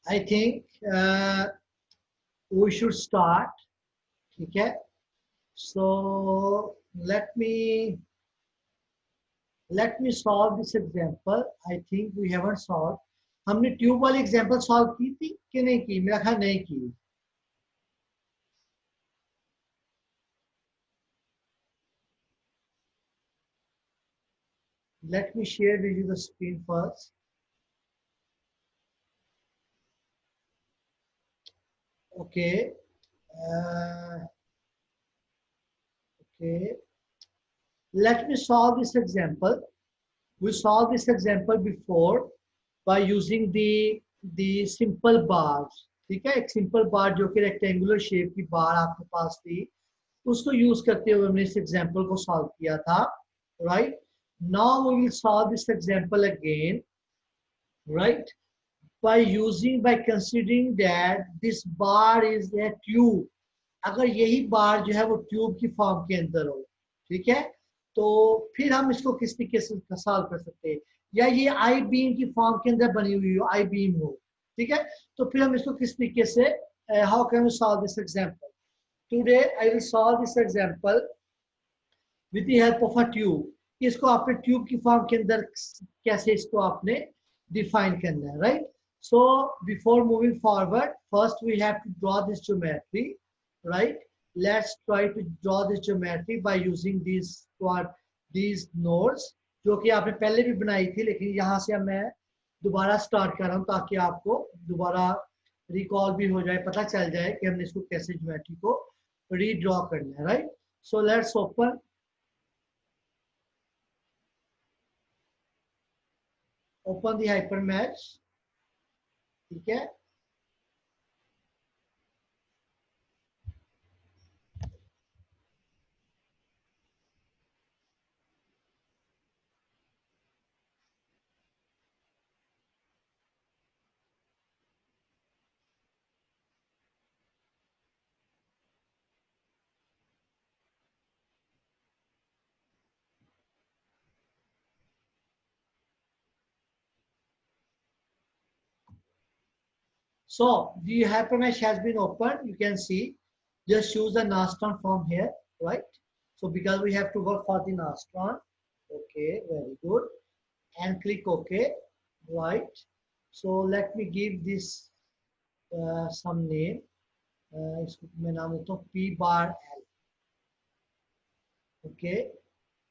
I think we should start. Okay. So let me solve this example. I think we haven't solved. हमने tube वाली example solve की थी कि नहीं की? मेरा ख्याल नहीं की. Let me share with you the screen first. Okay. Uh, okay. Let me solve this example. We solved this example before by using the simple bars. ठीक है, एक सिंपल बार जो कि रेक्टेंगुलर शेप की बार आपके पास थी, उसको यूज करते हुए हमने इस एग्जांपल को सॉल्व किया था. Right. Now we will solve this example again. Right. by considering that this bar is a tube. अगर यही बार जो है वो ट्यूब की फॉर्म के अंदर हो, ठीक है, तो फिर हम इसको किस तरीके से सॉल्व कर सकते हैं. या ये आई बीम की फॉर्म के अंदर बनी हुई हो, आई बीम हो, ठीक है, तो फिर हम इसको किस तरीके से, how can we solve this example. Today I will solve this example with the help of a tube. इसको आपने ट्यूब की फॉर्म के अंदर कैसे इसको आपने डिफाइन करना है. Right. So before moving forward, first we have to draw this geometry, right? Let's try to draw this geometry by using these nodes, जो कि आपने पहले भी बनाई थी, लेकिन यहाँ से मैं दोबारा स्टार्ट कर रहा हूँ ताकि आपको दोबारा रिकॉल भी हो जाए, पता चल जाए कि हमने इसको कैसे ज्योमेट्री को रीड्रॉ करना है. Right. So let's open the hypermesh. ठीक है. So the hypermesh has been opened. You can see, just choose the Nastran from here, right? So because we have to work for the Nastran, okay, very good, and click OK, right? So let me give this some name. इसको मैं नाम देता हूँ P bar L. Okay,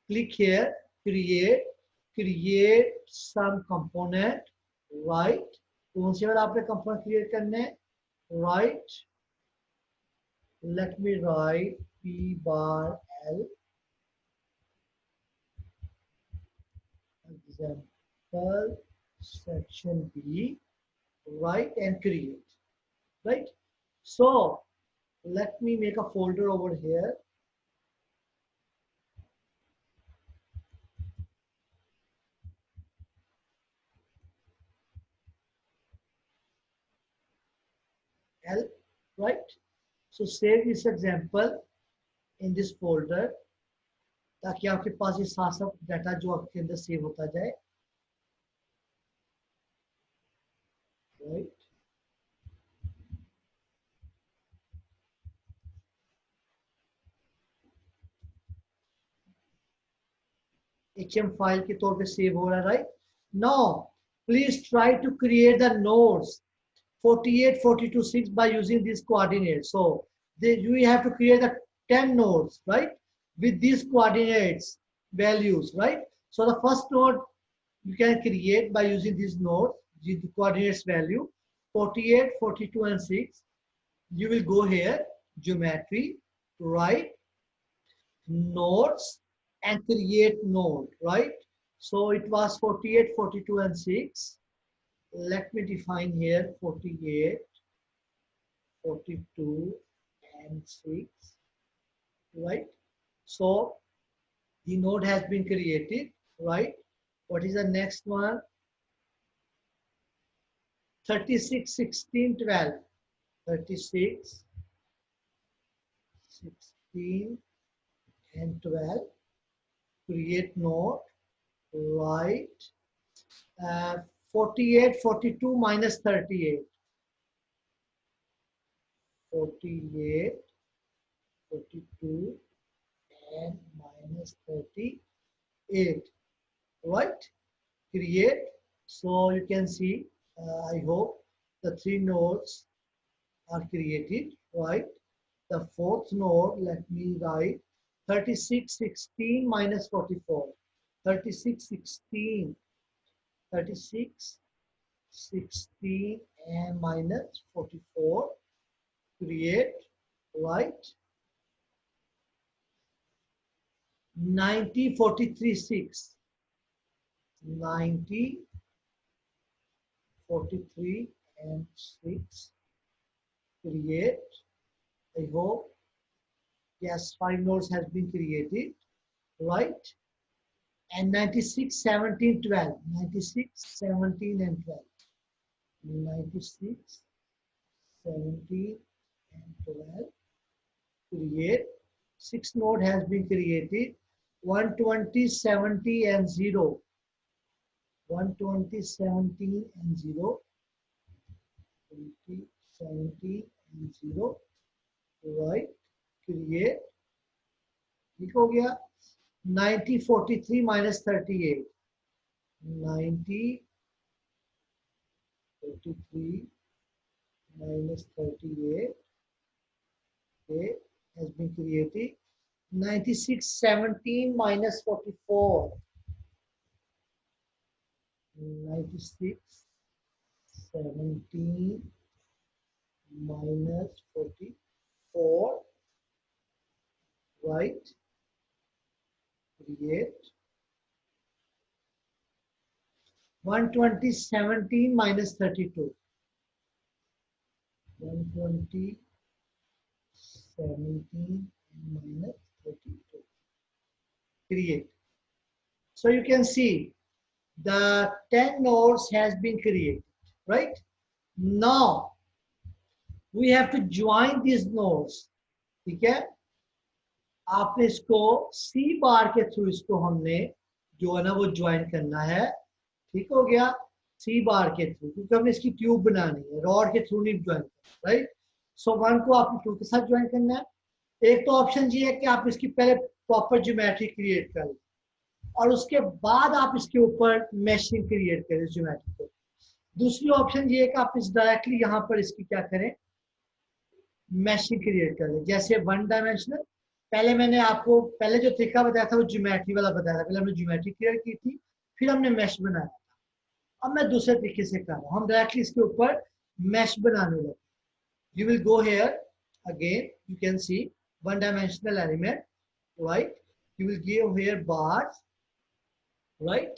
click here, create some component, right? कौन से वाला आपने component create करने हैं? Right. Let me write P bar L, example section B, right, and create. Right. So let me make a folder over here. L, right. So save this example in this folder ताकि आपके पास ये साथ साथ data जो आपके अंदर save होता जाए. Right. HM फाइल के तौर पे सेव हो रहा है. Right. Now please try to create the nodes 48, 42, 6 by using these coordinates. So you have to create the 10 nodes, right, with these coordinates values, right? So the first node you can create by using these nodes, the coordinates value 48, 42, and 6. You will go here, geometry, right, nodes, and create node, right? So it was 48, 42, and 6. Let me define here 48, 42, and 6, right? So the node has been created, right? What is the next one? 36, 16, 12. 36, 16, and 12. Create node, right? 48, 42 minus 38. 48, 42 and minus 38, right? Create. So you can see, I hope the three nodes are created, right? The fourth node, let me write 36, 16 minus 44. 36, 16, 36, 16 and minus 44. Create, right? 90, 43, 6. 90, 43 and 6. Create. I hope, yes, 5 nodes has been created, right? And 96, 17, 12. 96, 17 and 12. 96, 17 and 12. Create. 6 node has been created. 120, 70 and 0. 120, 70 and 0. 20, 70 and 0. Right. Create. ठीक हो गया. 90, 43 minus 38. 90, 43 minus 38. Okay, has been created. 96, 17 minus 44. 96, 17 minus 44. Right. Create. 120, 17 minus 32. 120, 17 minus 32. Create. So you can see the 10 nodes has been created, right? Now we have to join these nodes. ठीक है, आपने इसको सी बार के through इसको हमने जो है ना वो ज्वाइन करना है. ठीक हो गया. सी बार के थ्रू, क्योंकि हमने इसकी ट्यूब बनानी है, रॉड के थ्रू नहीं ज्वाइन करना, राइट? सो 1 को आपको 2 के साथ ज्वाइन करना है. एक तो ऑप्शन ये है कि आप इसकी पहले प्रॉपर ज्योमेट्री क्रिएट कर लें और उसके बाद आप इसके ऊपर मैशिंग क्रिएट करें ज्योमेट्री को. दूसरी ऑप्शन ये है कि आप इस डायरेक्टली यहाँ पर इसकी क्या करें, मैशिंग क्रिएट कर लें. जैसे 1 डायमेंशनल, पहले मैंने आपको पहले जो तरीका बताया था वो ज्योमेट्री वाला बताया था. पहले हमने ज्योमेट्री क्रिएट की थी, फिर हमने मैश बनाया. अब मैं दूसरे तरीके से कर रहा हूँ, हम डायरेक्टली इसके ऊपर मैश बनाने लगे. You will go here again. You can see one-dimensional element, right? You will give here bars, right?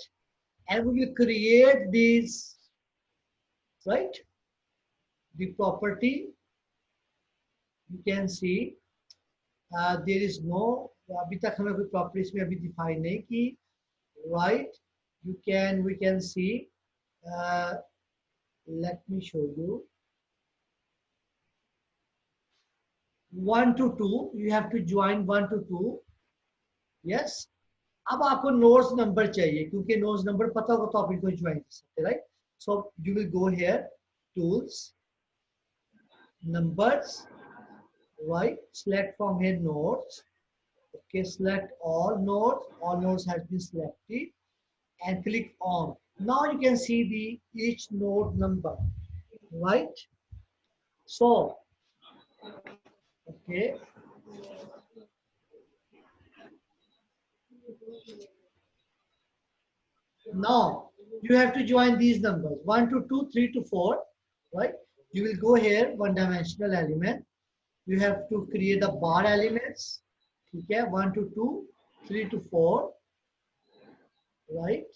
And we will create these, right? The property. You can see there is no. अभी तक हमें कोई properties में अभी define नहीं की, right? We can see. Let me show you. 1 to 2, you have to join 1 to 2. Yes. अब आपको नोड्स नंबर चाहिए, क्योंकि नोड्स नंबर पता होगा तो आप इनको ज्वाइन कर सकते, right? So you will go here, tools, numbers, right? Select from here nodes. Okay, select all nodes. All nodes has been selected and click on. Now you can see the each node number, right? So okay, now you have to join these numbers 1 to 2, 3 to 4, right? You will go here, one dimensional element. You have to create the bar elements. Okay, 1 to 2, 3 to 4, right?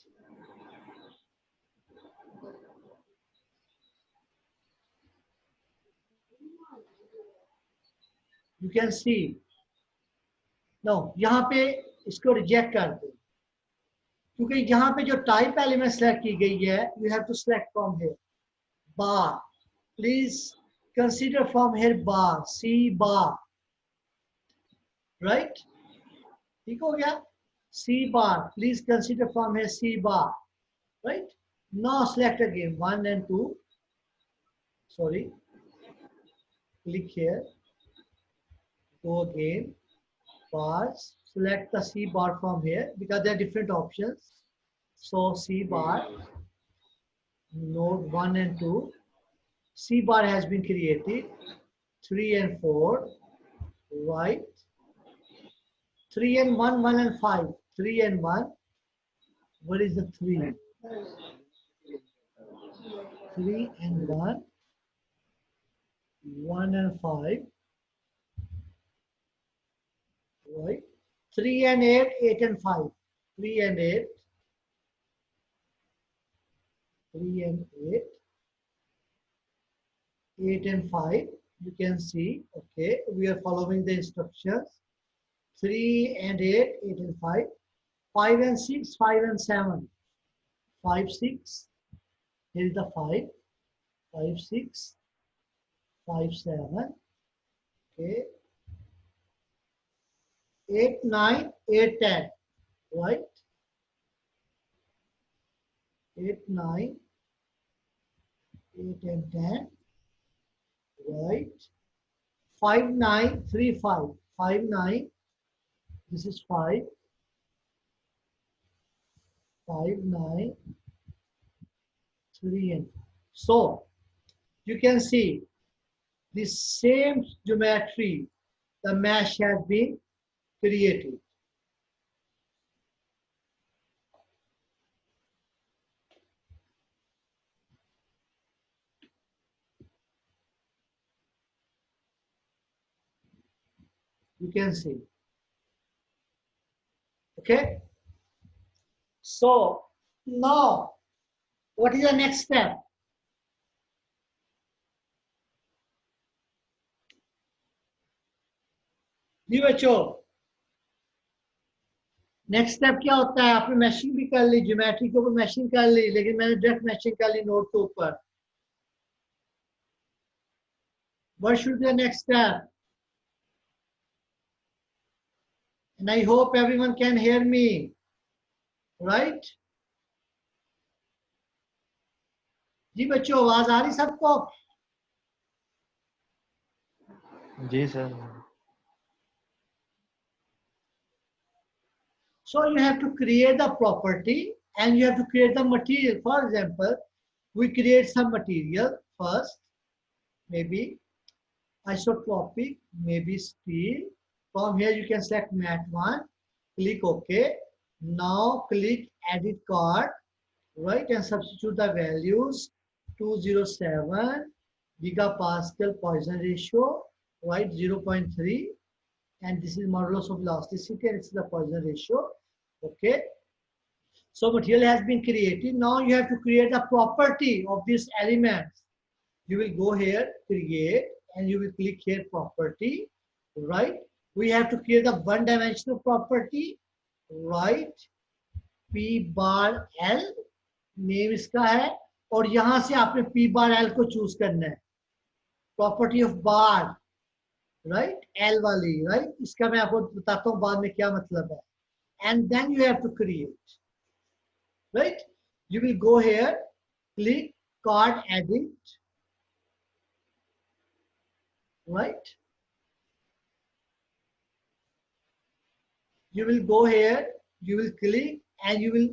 You can see. Now यहाँ पे इसको reject कर दो, क्योंकि यहाँ पे जो type element select की गई है, you have to select from here. Bar, please consider from here bar, C bar, right? ठीक हो गया? C bar, please consider from here C bar, right? Now select again 1 and 2. Sorry. click here, go again, bars, select the C bar from here because there are different options. So C bar, node 1 and 2, C bar has been created, 3 and 4, right, 3 and 1, 1 and 5, 3 and 1, what is the 3? 3 and 1, 1 and 5, right, 3 and 8, 8 and 5, 3 and 8, 3 and 8, 8 and 5, you can see, okay, we are following the instructions, 3 and 8, 8 and 5, 5 and 6, 5 and 7, 5, 6, here is the 5, 5, 6, 5, 7, okay, 8, 9, 8, 10, right, 8, 9, 8 and 10, right, 5, 9, 3, 5, 5, 9, this is 5, 5, 9, 3 and 5. So, you can see the same geometry, the mesh has been created. You can see. Okay. So now, what is the next step? जी बच्चों, next step क्या होता है? आपने mashing भी कर ली, geometry के ऊपर mashing कर ली, लेकिन मैंने डायरेक्ट मैशिंग कर ली नोड के ऊपर. What should be the next step? And I hope everyone can hear me, right? जी बच्चों, आवाज आ रही सबको? जी sir. So you have to create the property and you have to create the material. For example, we create some material first, maybe isotropic, maybe steel. From here you can select mat 1, click OK. Now click edit card, right, and substitute the values 207 gigapascal Poisson ratio, right, 0.3, and this is modulus of elasticity and it's the Poisson ratio. Okay. So material has been created. Now you have to create a property of these elements. You will go here, create, and you will click here, property, right? We have to create a one-dimensional property, right? P bar L, name इसका है, और यहाँ से आपने P bar L को choose करना है. Property of bar, right? L वाली, right? इसका मैं आपको बताता हूँ बाद में क्या मतलब है. And then you have to create. Right? You will go here, click card edit, right? You will go here, you will click and you will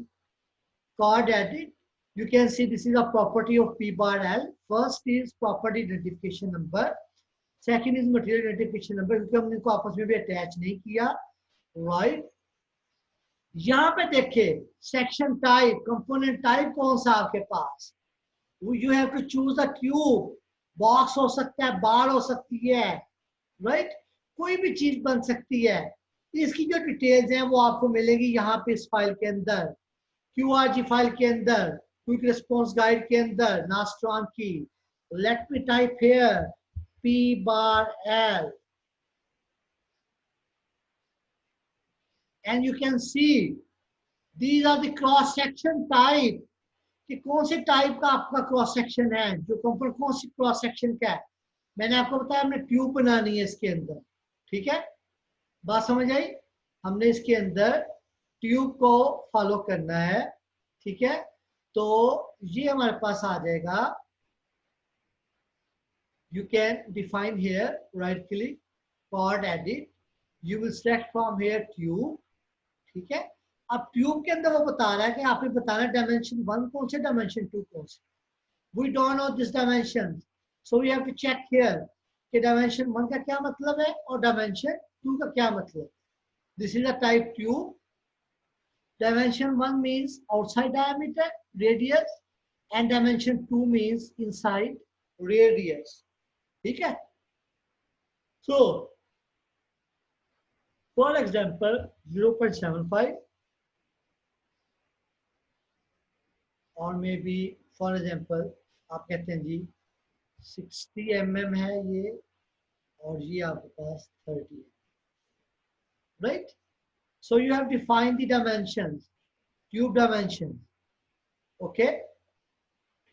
card edit. You can see this is a property of P bar L. First is property identification number. Second is material identification number, क्योंकि हमने इनको आपस में भी attach नहीं किया, right? यहाँ पे देखिए सेक्शन टाइप, कंपोनेंट टाइप कौन सा आपके पास? You have to choose the tube. Box हो सकता है, बार हो सकती है, राइट? कोई भी चीज बन सकती है. इसकी जो डिटेल्स हैं वो आपको मिलेगी यहाँ पे इस फाइल के अंदर, QRG फाइल के अंदर, क्विक रिस्पॉन्स गाइड के अंदर, नास्ट्रॉन की. Let me type here P bar L. And you can see these are the cross section type, कि कौन से टाइप का आपका क्रॉस सेक्शन है, जो कंपोनेंट कौन सी क्रॉस सेक्शन का है. मैंने आपको बताया हमने ट्यूब बनानी है इसके अंदर, ठीक है? बात समझ आई? हमने इसके अंदर ट्यूब को फॉलो करना है, ठीक है? तो ये हमारे पास आ जाएगा You can define here, right click, part edit. You will select from here tube. ठीक है, अब ट्यूब के अंदर वो बता रहा है कि आपने बताना डायमेंशन 1 कौन से, डायमेंशन 2 कौन से. We don't know this dimension, so we have to check here कि डायमेंशन 1 का क्या मतलब है और डायमेंशन 2 का क्या मतलब. This is a type tube. Dimension 1 means outside diameter, radius, and dimension 2 means inside radius. ठीक है. So for example 0.75 और मे बी फॉर एग्जाम्पल आप कहते हैं जी 60 mm है ये और ये आपके पास 30 है, right. So you have define the dimensions, tube dimension. Okay,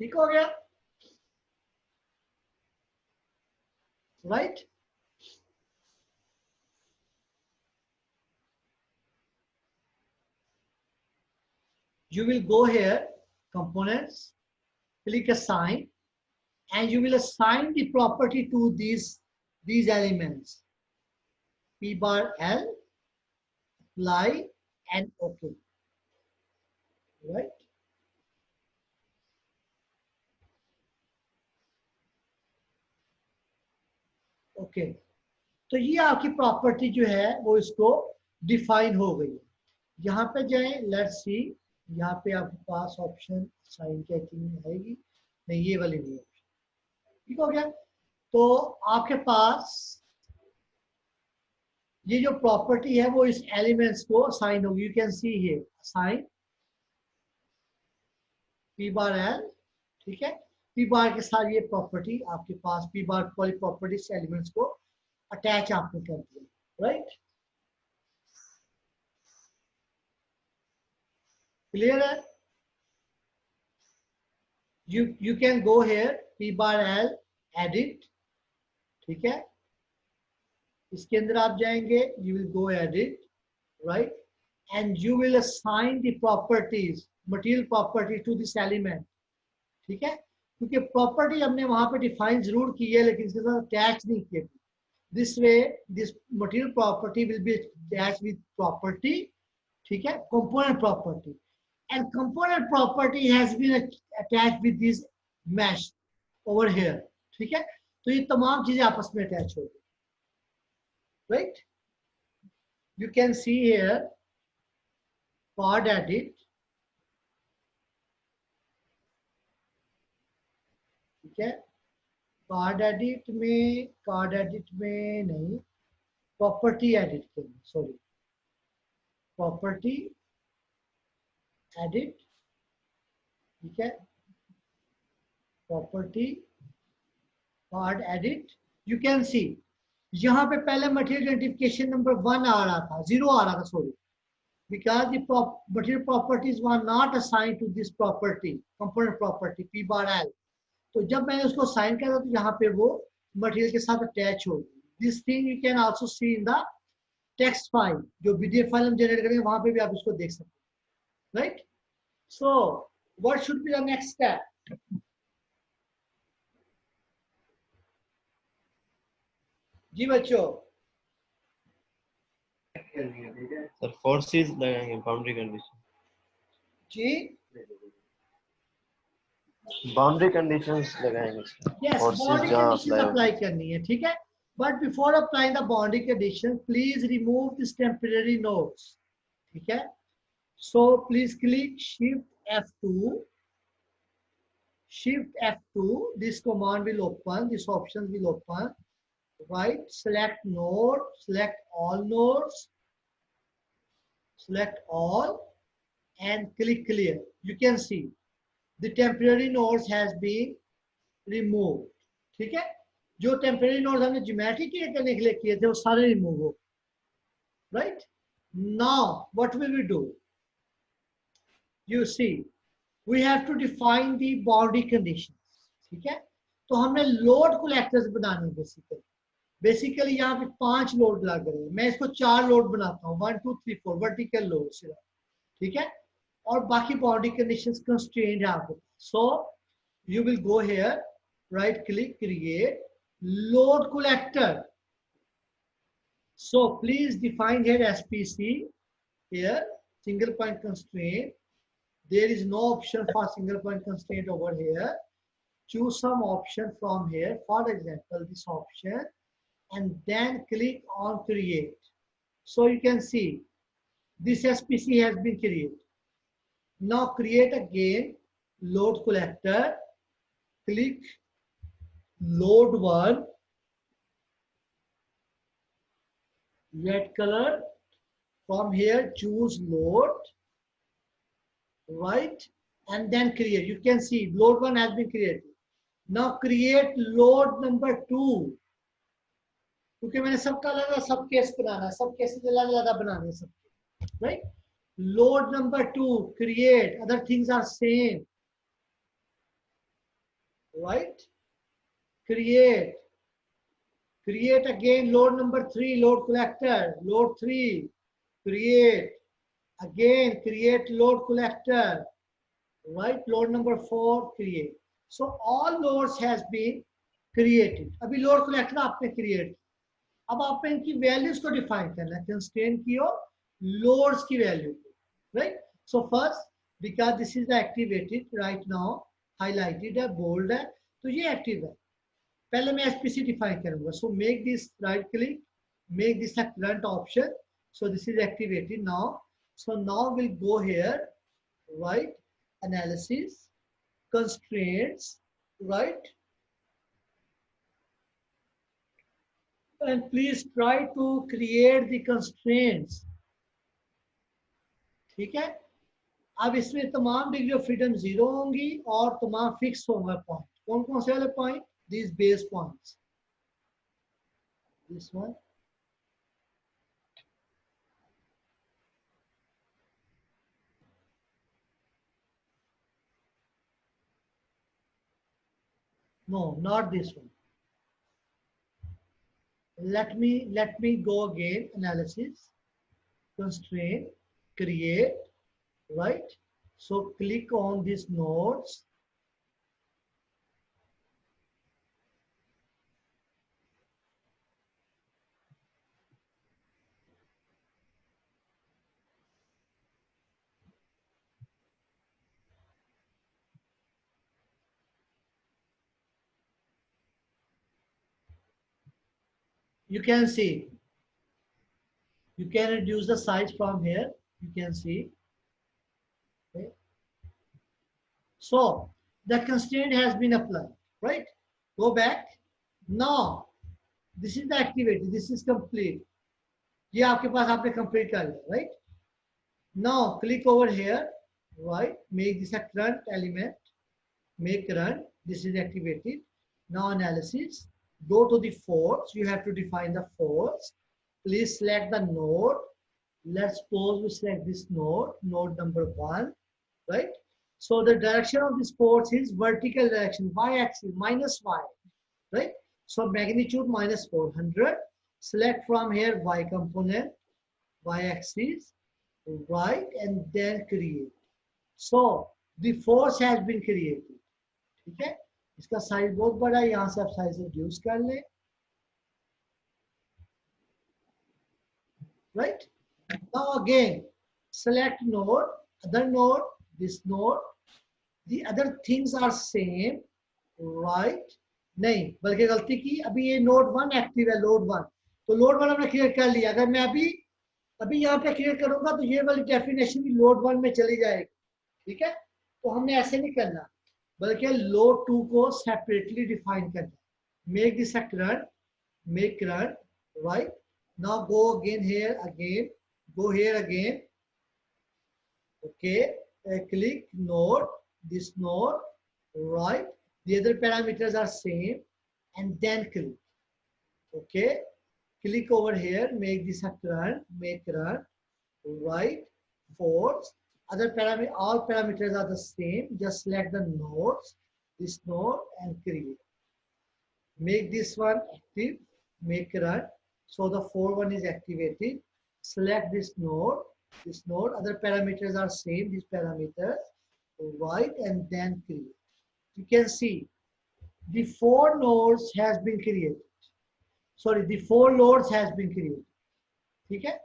ठीक हो गया, right. You will go here, components, click assign, and you will assign the property to these elements. P bar L, apply, and OK. Right? Okay. तो ये आपकी property जो है वो इसको डिफाइन हो गई. यहाँ पे जाए, लेट्स सी, यहाँ पे आपके पास ऑप्शन साइन की आएगी, नहीं ये वाली नहीं है. ठीक हो गया. तो आपके पास ये जो प्रॉपर्टी है वो इस एलिमेंट्स को असाइन होगी. You can see here assign P bar L. ठीक है, पी बार के साथ ये प्रॉपर्टी आपके पास पी बार वाली प्रॉपर्टी से एलिमेंट्स को अटैच आपने कर दिया, राइट. क्लियर है. you can go here p bar l edit. ठीक है, इसके अंदर आप जाएंगे, you will go edit, right, and you will assign the properties, material property to this element. ठीक है, क्योंकि प्रॉपर्टी हमने वहां पे डिफाइन जरूर की है लेकिन इसके साथ अटैच नहीं किया. This way this material property will be attach with property. ठीक है, component property, and component property has been attached with this mesh over here. ठीक है, तो ये तमाम चीजें आपस में अटैच हो गई, right. You can see here part edit. ठीक है, कार्ड एडिट में नहीं, प्रॉपर्टी एडिट के लिए, सॉरी, प्रॉपर्टी एडिट. ठीक है, property card edit. You can see यहाँ पे पहले मटेरियल आइडेंटिफिकेशन नंबर 1 आ रहा था, 0 आ रहा था, sorry, because the material properties were not assigned to this property, component property p bar l. तो जब मैंने उसको साइन किया तो यहाँ पे वो मटेरियल के साथ अटैच हो गई. This thing you can also see in the text file, जो पीडीएफ फाइल हम जनरेट करेंगे वहां पे भी आप इसको देख सकते हैं, right. So what should be the next step? जी बच्चों, सर फोर्सेस लगाएंगे, बाउंड्री कंडीशन. जी बाउंड्री कंडीशंस लगाएंगे. यस, बाउंड्री कंडीशन अप्लाई करनी है. ठीक है, but before applying the boundary condition please remove this temporary nodes. ठीक है, so please click shift F2. This command will open, this option will open, right. Select node, select all nodes, select all and click clear. You can see the temporary nodes has been removed. ठीक है, जो temporary nodes हमने geometry create करने के लिए किए थे वो सारे रिमूव हो, right. Now what will we do? You see, we have to define the boundary conditions. ठीक है, तो हमने लोड कलेक्टर्स बनाने हैं. बेसिकली यहाँ पे 5 लोड लग रहे हैं, मैं इसको 4 लोड बनाता हूँ, 1 2 3 4 वर्टिकल लोड सिर्फ. ठीक है, और बाकी बाउंड्री कंडीशंस कंस्ट्रेंट है आपके पास. So you will go here, right click, create, load collector. So please define here SPC. Here, single point constraint. There is no option for single point constraint over here. Choose some option from here. For example, this option, and then click on create. So you can see this SPC has been created. Now create again load collector. Click load one, red color. From here, choose load, right? And then create. You can see load one has been created. Now create load number two. क्योंकि मैंने सबका अलग सब case बनाना है, सब cases अलग अलग बनाने हैं सबके, right? Load number two, create. Other things are same, right? Create. Create again load number three, load collector. Load three, create. Again, create load collector, right? Load number four, create. So all loads has been created. अभी load collector आपने create. अब आपने इनकी values को define करना है, constraint की और लोड्स की वैल्यू को, right? So first, because this is activated right now, highlighted है, बोल्ड है, तो ये एक्टिव है. पहले मैं एसपीसी डिफाइन करूंगा. So make this right click, make this a current option. So this is activated now. So now will go here, right? Analysis, constraints, right? And please try to create the constraints. ठीक है? अब इसमें तमाम degree of freedom 0 होंगी और तमाम fix होंगे point. कौन कौन से वाले point? These base points. This one. No, not this one. Let me go again. Analysis, constraint, create, right? So click on these nodes. You can see, you can reduce the size from here. You can see. Okay. So the constraint has been applied, right? Go back. Now this is the activity. This is complete. ये आपके पास आपने complete कर लिया, right? Now click over here, right? Make this a current element. Make current. This is activated. Now analysis. Go to the force. You have to define the force. Please select the node. Let's suppose we select this node, node number 1, right? So the direction of this force is vertical direction, y-axis, minus y, right? So magnitude minus 400. Select from here y component, y-axis, right, and then create. So the force has been created. ठीक है? इसका size बहुत बड़ा है, यहाँ से आप size reduce कर लें, right? Now again, select node, other node, this node. The other things are same, right? नहीं, बल्कि गलती की, अभी ये नोड 1 एक्टिव है, लोड 1, तो लोड 1 हमने क्रिएट कर लिया. अगर मैं अभी यहाँ पे क्रिएट करूंगा तो ये वाली डेफिनेशन भी लोड 1 में चली जाएगी. ठीक है? तो हमने ऐसे नहीं करना, बल्कि लोड 2 को सेपरेटली डिफाइन करना. Make this a current, make current, right? Now go again here, again, go here again. Okay, click node, this node, right? The other parameters are same, and then click. Okay, click over here, make this a current, make current, right? Force. Other parameter, all parameters are the same. Just select the nodes, this node, and create. Make this one active, make current. So the 4 is activated. Select this node, other parameters are same, these parameters, right, and then create. You can see the 4 nodes has been created. Sorry, the 4 loads has been created. ठीक है,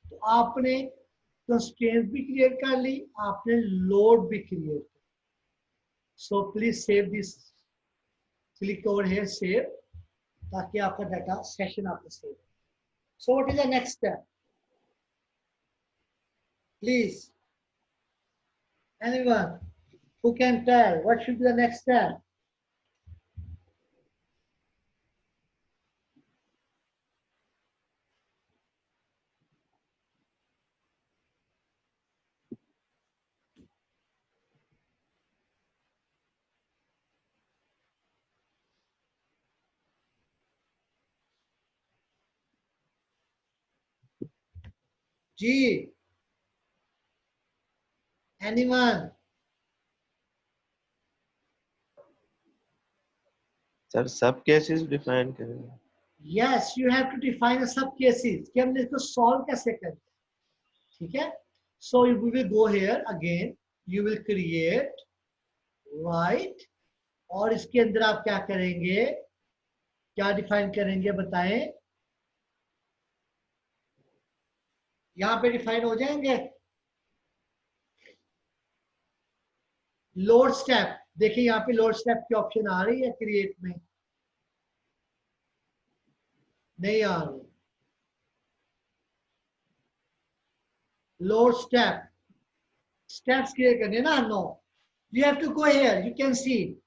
तो आपने constraints भी create कर ली, आपने load भी create कर. So please save this. Click over here, save, ताकि आपका data session आपका save. So what is the next step? Please, anyone who can tell what should be the next step? G, anyone? Sir सब cases define करें. Yes, you have to define a sub cases कि हमने इसको solve कैसे करें. ठीक है, so we will go here again, you will create, right, और इसके अंदर आप क्या करेंगे, क्या डिफाइन करेंगे बताएं. यहां पे डिफाइन हो जाएंगे. लोड स्टेप, देखिए यहाँ पे लोड स्टेप की ऑप्शन आ रही है क्रिएट में, नहीं आ रही. लोड स्टेप, स्टेप्स क्रिएट करने ना, no, you have to go here, you can see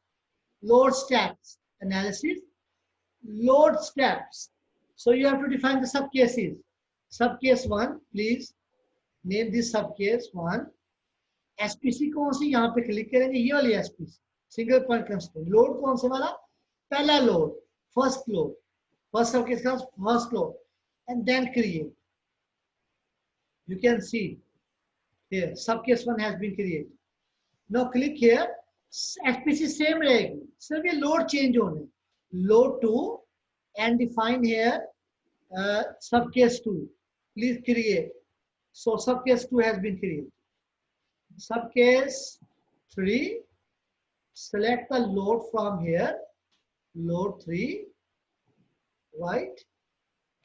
load steps analysis, load steps. So you have to define the sub cases. Sub case 1, please name this sub case 1. SPC कौन सी, यहाँ पे click करेंगे, ये वाली SPC, single point constraint. Load कौन से वाला, पहला load, first load, first subcase का first load, and then create. You can see here sub case 1 has been created. Now click here, SPC same रहेगी, सिर्फ ये लोड चेंज होने, load 2 and define here sub case 2. Please create. So sub case 2 has been created. Sub case 3, select the load from here, load 3, right,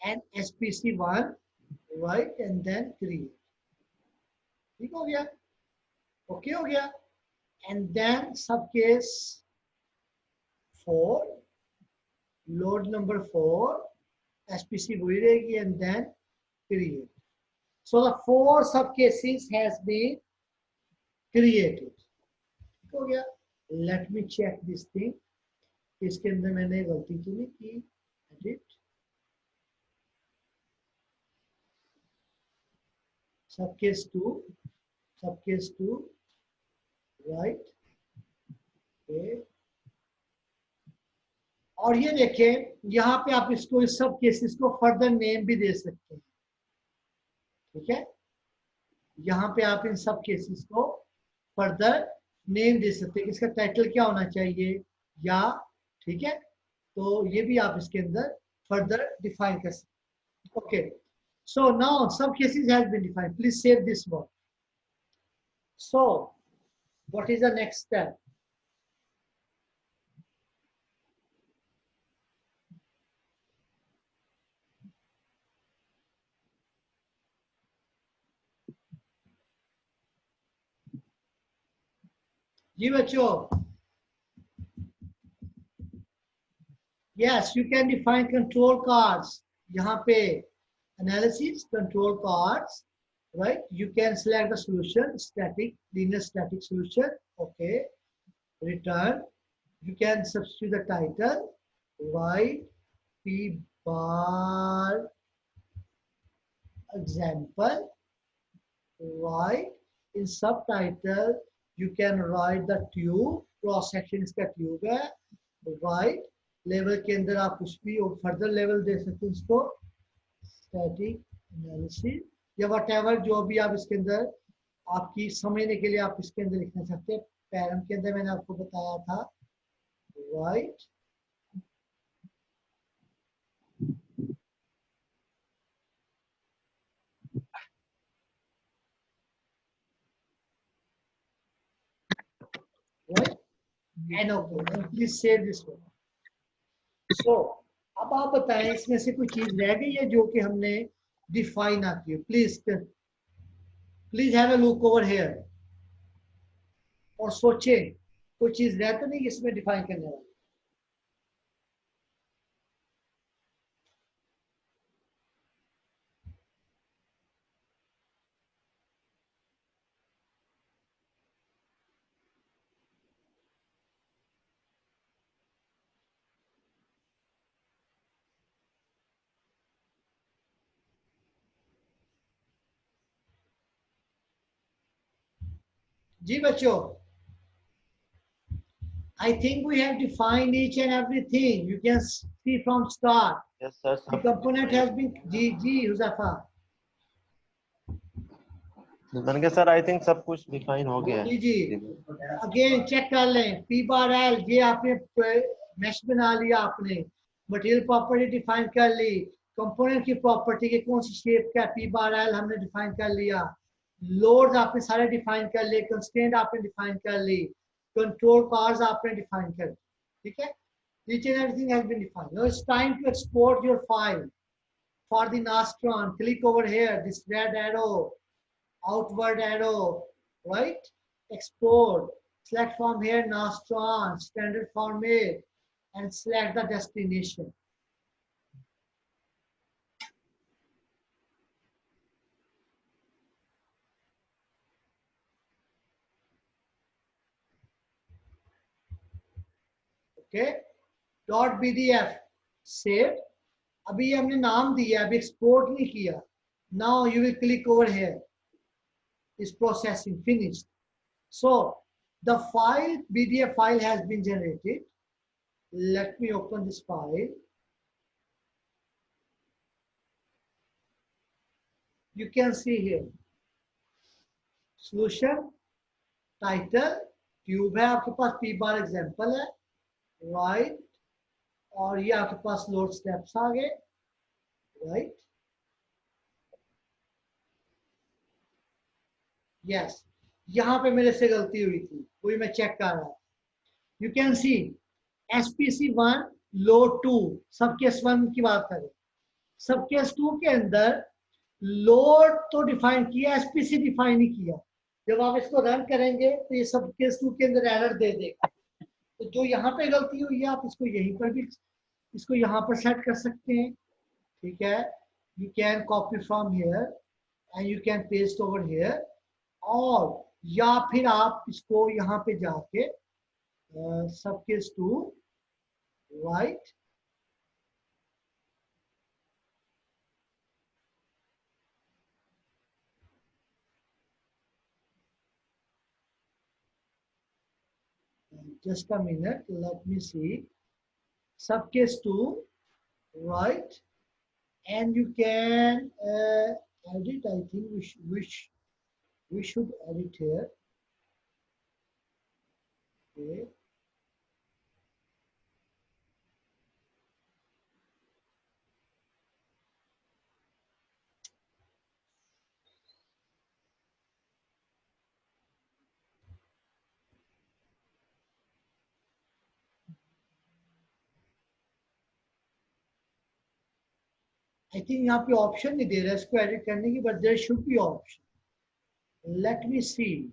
and SPC 1, right, and then create. ठीक हो गया, okay हो गया. And then sub case 4, load number 4, SPC वही रहेगी, and then create. So the 4 sub cases has been created. ठीक हो गया. Let me check this thing. इसके अंदर मैंने गलती तो नहीं की. Edit. Sub case 2, right. Okay. और ये देखें, यहाँ पे आप इसको इस सब केसेस को फर्दर नेम भी दे सकते हैं. ठीक है, यहाँ पे आप इन सब केसेस को फर्दर नेम दे सकते हैं. इसका टाइटल क्या होना चाहिए, या, ठीक है, तो ये भी आप इसके अंदर फर्दर डिफाइन कर सकते. ओके, सो नाउ सब cases has been defined. Please save this one. So what is the next step? जी बच्चों, yes, you can define control cards. यहाँ पे analysis control cards, right? You can select the solution, static, linear static solution. Okay, return. You can substitute the title, write P bar example, right? In subtitle, you can write the tube, cross section इसका tube है, right? Level के अंदर आप कुछ भी further level दे सकते हैं इसको, स्टैटिक एनालिसिस या व्हाटएवर, जो भी आप इसके अंदर आपकी समझने के लिए आप इसके अंदर लिखना चाहते हैं. पैरम के अंदर मैंने आपको बताया था, right. Right, and okay, and please save this one. So, अब आप बताएं इसमें से कोई चीज रह गई है जो कि हमने डिफाइन ना की? Please have a look over here और सोचें कोई चीज रह तो नहीं इसमें डिफाइन करने वाली? जी बच्चों, I think we have defined each and everything. You can see from start. Yes, sir. The सब component define. has been G Huzafa. मैंने कहा सर आई थिंक सब कुछ डिफाइन हो गया जी है. जी अगेन चेक कर लें. P bar L ये आपने मैश बना लिया, आपने मटेरियल प्रॉपर्टी डिफाइन कर ली, कंपोनेंट की प्रॉपर्टी के कौन सी शेप का P bar L हमने डिफाइन कर लिया, लोड्स आपने सारे डिफाइन कर लिए, कंस्ट्रेंट आपने डिफाइन कर ली, कंट्रोल पार्ट्स आपने डिफाइन कर ली. ठीक है, each and everything has been defined. Now it's time to export your file. For the Nastran, click over here, this red arrow, outward arrow, right? Export. Select from here Nastran, standard format, and select the destination. Okay? .bdf save. अभी हमने नाम दिया, अभी export नहीं किया. Now you will click over here. Is processing finished. So the file, BDF file has been generated. Let me open this file. You can see here solution, title, tube है आपके पास, P बार example है, right, और ये आपके पास load steps आ गए, right. Yes, यहाँ पे मेरे से गलती हुई थी, वही मैं चेक कर रहा. You can see SPC1 load 2 सब केस 1 की बात करें, सब केस 2 के अंदर लोड तो डिफाइन किया, SPC डिफाइन नहीं किया. जब आप इसको रन करेंगे तो ये सब केस 2 के अंदर एरर दे देगा. तो जो यहाँ पे गलती हुई है आप इसको यहीं पर भी, इसको यहाँ पर सेट कर सकते हैं. ठीक है, you can copy from here and you can paste over here, और या फिर आप इसको यहाँ पे जाके सब case 2, right, just a minute, let me see, sub case 2, right, and you can edit. I think we should edit here. Okay. I think यहाँ पे ऑप्शन नहीं दे रहा है इसको एडिट करने की, but there should be option. Let me see.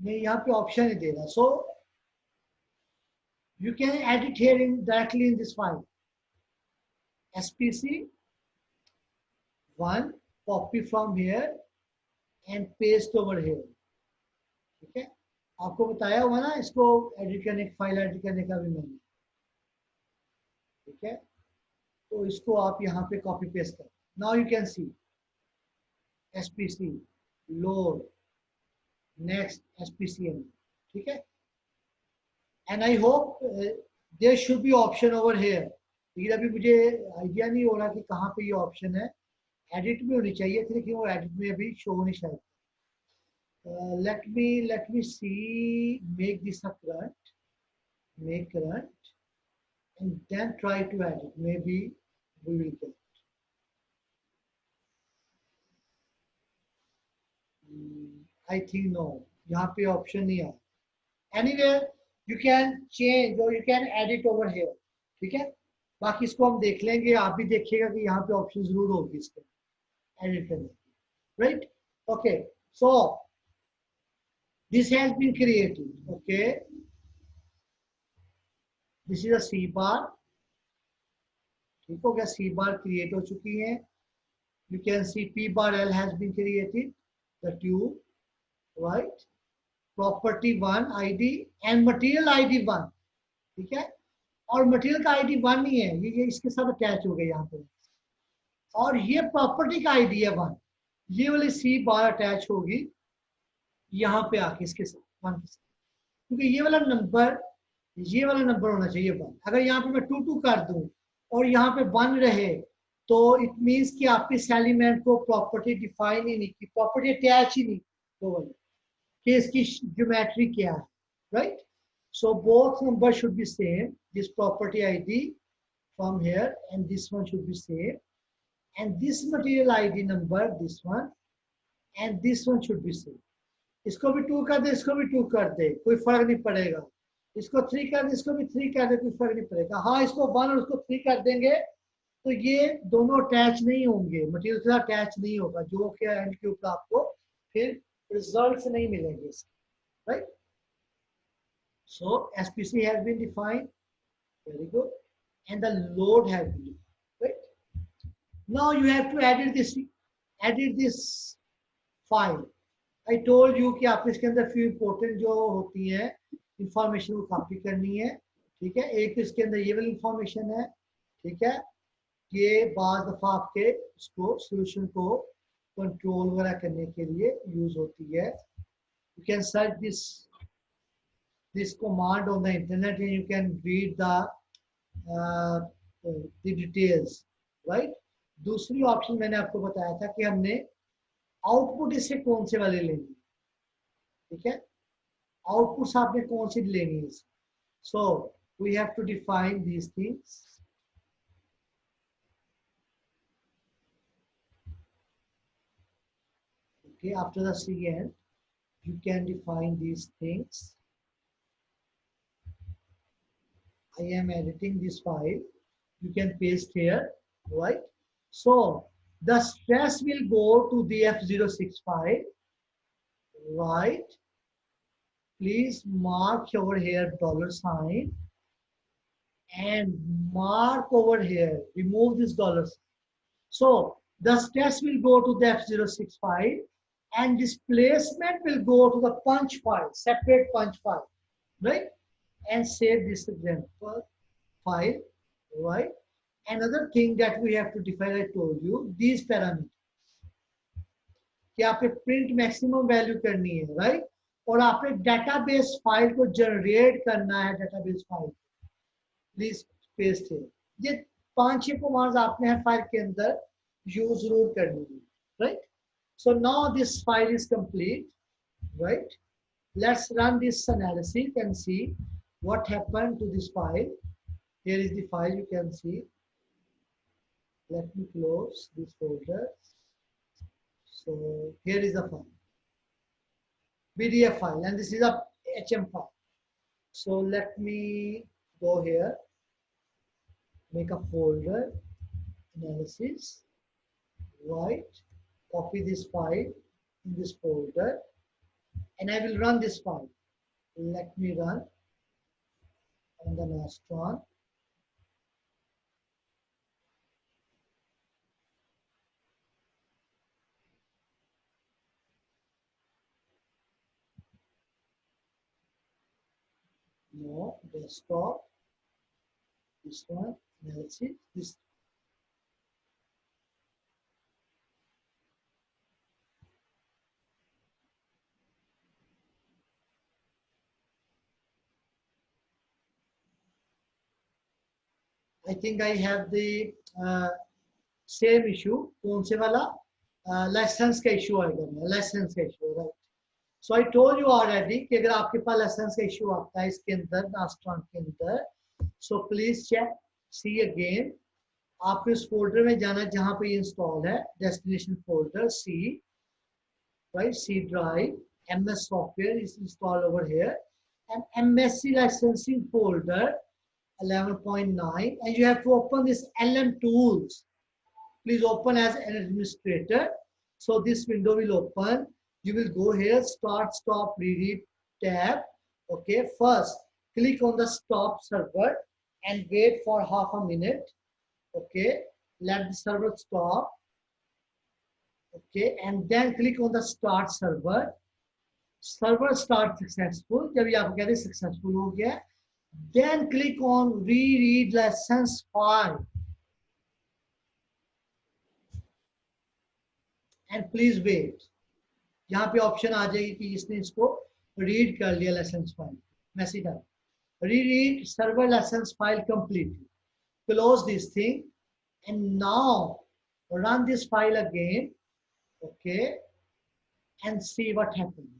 नहीं, यहाँ पे ऑप्शन नहीं दे रहा. So you can edit here directly in this file. SPC 1, copy from here and paste over here. ठीक है, आपको बताया हुआ ना इसको एडिट करने, फाइल एडिट करने का भी मैंने. ठीक है, तो इसको आप यहाँ पे कॉपी पेस्ट करें. Now you can see SPC load, next SPCM. ठीक है, and I hope there should be option over here. लेकिन अभी मुझे आइडिया नहीं हो रहा कि कहाँ पे ये ऑप्शन है। एडिट में होनी चाहिए थी लेकिन वो एडिट में अभी शो नहीं शायद। let me see, make this a current, make current, and then try to add it. Maybe we will get. I think no. यहाँ पे ऑप्शन नहीं है. Anyway, you can change or you can add it over here. ठीक है? बाकी इसको हम देख लेंगे. आप भी देखिएगा कि यहाँ पे ऑप्शन जरूर होगी इसके एडिट करने की. Right? Okay. So this has been created. Okay. This is a C bar. ठीक हो गया. C bar create हो चुकी है. You can see P bar L has been created. The tube, right? Property 1 ID and material ID 1. ठीक है. और material का आईडी 1 नहीं है. ये इसके साथ अटैच हो गया यहाँ पे. और ये प्रॉपर्टी का आईडी है 1. ये वाली सी बार अटैच होगी यहाँ पे आके इसके साथ 1 के साथ. क्योंकि ये वाला नंबर होना चाहिए 1. अगर यहाँ पे मैं 2 2 कर दूं और यहाँ पे 1 रहे तो इट मींस कि आपके इस एलिमेंट को प्रॉपर्टी डिफाइन ही नहीं की, प्रॉपर्टी अटैच ही नहीं वो वाली कि इसकी ज्योमेट्री क्या है. Right. So both numbers should be same. This property ID from here and this one should be same. And this material ID number, this one, and this one should be same. इसको भी 2 कर दे, इसको भी 2 कर दे, कोई फर्क नहीं पड़ेगा. इसको 3 कर दे, इसको भी 3 कर दे, कोई फर्क नहीं पड़ेगा. हाँ, इसको 1 और इसको 3 कर देंगे तो ये दोनों अटैच नहीं होंगे, मटेरियल से अटैच नहीं होगा, जो कि एंड के ऊपर आपको फिर रिजल्ट नहीं मिलेंगे. Right. So SPC has been defined. Very good. And the load has been defined. Right. Now you have to edit this file. I told you कि आप इसके अंदर few important जो होती है इंफॉर्मेशन को कॉपी करनी है. ठीक है. एक तो इसके अंदर ये वाली इंफॉर्मेशन है. ठीक है. ये बाज़ दफा आपके इसको सोल्यूशन को कंट्रोल वगैरह करने के लिए यूज होती है. You can search this command on the internet and you can read the details. Right. दूसरी ऑप्शन मैंने आपको बताया था कि हमने आउटपुट इससे कौन से वाले लेनी. ठीक है. आउटपुट आपने कौन सी लेनी है. So we have to define these things. Okay, after the CN you can define these things. I am editing this file. You can paste here, right? So the stress will go to the F06 file, right? Please mark over here $sign and mark over here, remove this $sign. So the stress will go to the F06 file and displacement will go to the punch file, separate punch file, right? And save this example file, right? Another thing that we have to define, I told you, these parameters. कि आपने print maximum value करनी है, right. और आपने database file को generate करना है. Database file please paste है. ये 5-6 कमांड्स आपने हर फाइल के अंदर यूज जरूर करनी है. Right. So now this file is complete, right? Let's run this analysis and see what happened to this file. Here is the file, you can see. Let me close this folder. So here is the file, PDF file, and this is a HM file. So let me go here, make a folder, analysis, right? Copy this file in this folder and I will run this file. Let me run on the last one. No, desktop, this one, analysis, this. I think I have the same issue. कौन से वाला licence का issue आएगा, licence का issue, right. So I told you already कि अगर आपके पास licence का इशू आता है इसके अंदर नास्ट्रॉन के अंदर, so please check C again. आपको इस फोल्डर में जाना जहां पे इंस्टॉल है, destination folder C, right, C drive, MS software is installed over here, and MSc licensing folder 11.9, and you have to open this LM tools. Please open as an administrator. So this window will open. You will go here, start, stop, reread tab. Okay, first click on the stop server and wait for half a minute. Okay, let the server stop. Okay, and then click on the start server. Server start successful. जब ये आपको कहते हैं successful हो गया, then click on reread license file and please wait. यहाँ पे option आ जाएगी कि इसने इसको रीड कर लिया licence file. Message uh, reread server license file completely. Close this thing and now run this file again. Okay, and see what happens.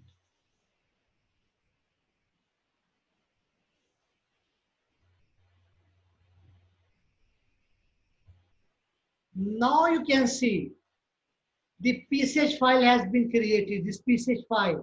Now you can see the PCH file has been created. This PCH file,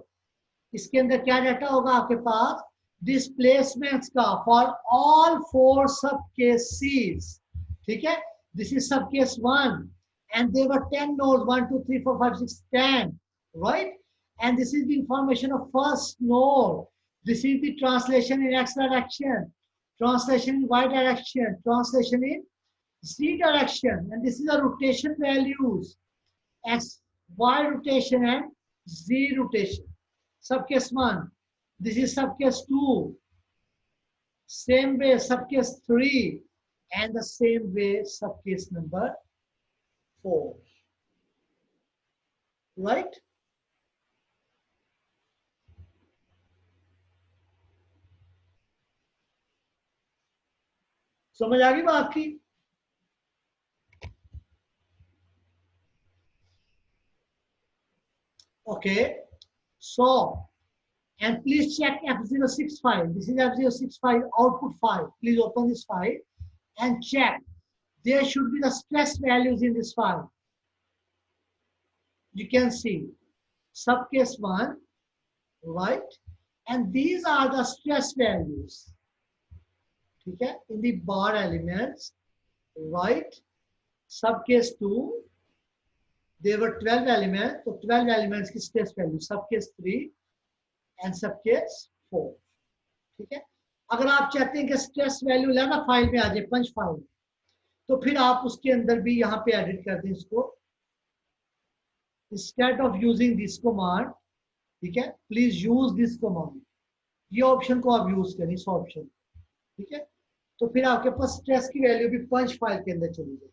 इसके अंदर क्या data होगा आपके पास, displacements का for all 4 subcases. ठीक है, this is subcase 1 and there were 10 nodes, 1 2 3 4 5 6 10, right? And this is the information of first node. This is the translation in X direction, translation in Y direction, translation in Z direction, and this is the rotation values, X, Y rotation and Z rotation. Subcase 1, this is subcase 2, same way subcase 3, and the same way subcase number 4, right? समझ आ गई बात की? Okay, so, and please check F06 file. This is F06 file, output file. Please open this file and check. There should be the stress values in this file. You can see subcase 1, right? And these are the stress values. Okay, in the bar elements, right? Subcase 2, there were 12 elements, so 12 elements की stress value, subcase 3 and subcase 4. ठीक है, अगर आप चाहते हैं कि stress value लेना file में आ जाए, पंच फाइल, तो फिर आप उसके अंदर भी यहाँ पे एडिट कर दें इसको. Instead of using this command, ठीक है, please use this command. ये ऑप्शन को आप यूज करें, इस ऑप्शन, ठीक है, तो फिर आपके पास स्ट्रेस की वैल्यू भी पंच फाइल के अंदर चली जाएगी.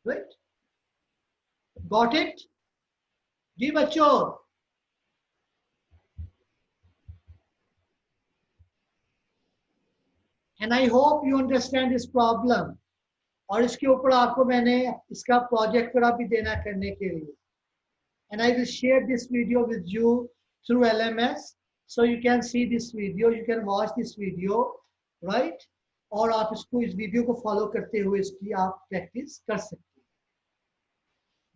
राइट, गॉट इट जी बच्चों? And I hope you understand this problem. और इसके ऊपर आपको मैंने इसका प्रोजेक्ट पूरा भी देना करने के लिए. And I will share this video with you through LMS, so you can see this video, you can watch this video, right? और आप इसको, इस वीडियो को फॉलो करते हुए इसकी आप प्रैक्टिस कर सकते हैं.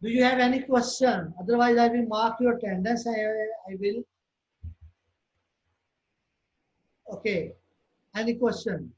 Do you have any question? Otherwise, I will mark your attendance. I will. Okay. Any question?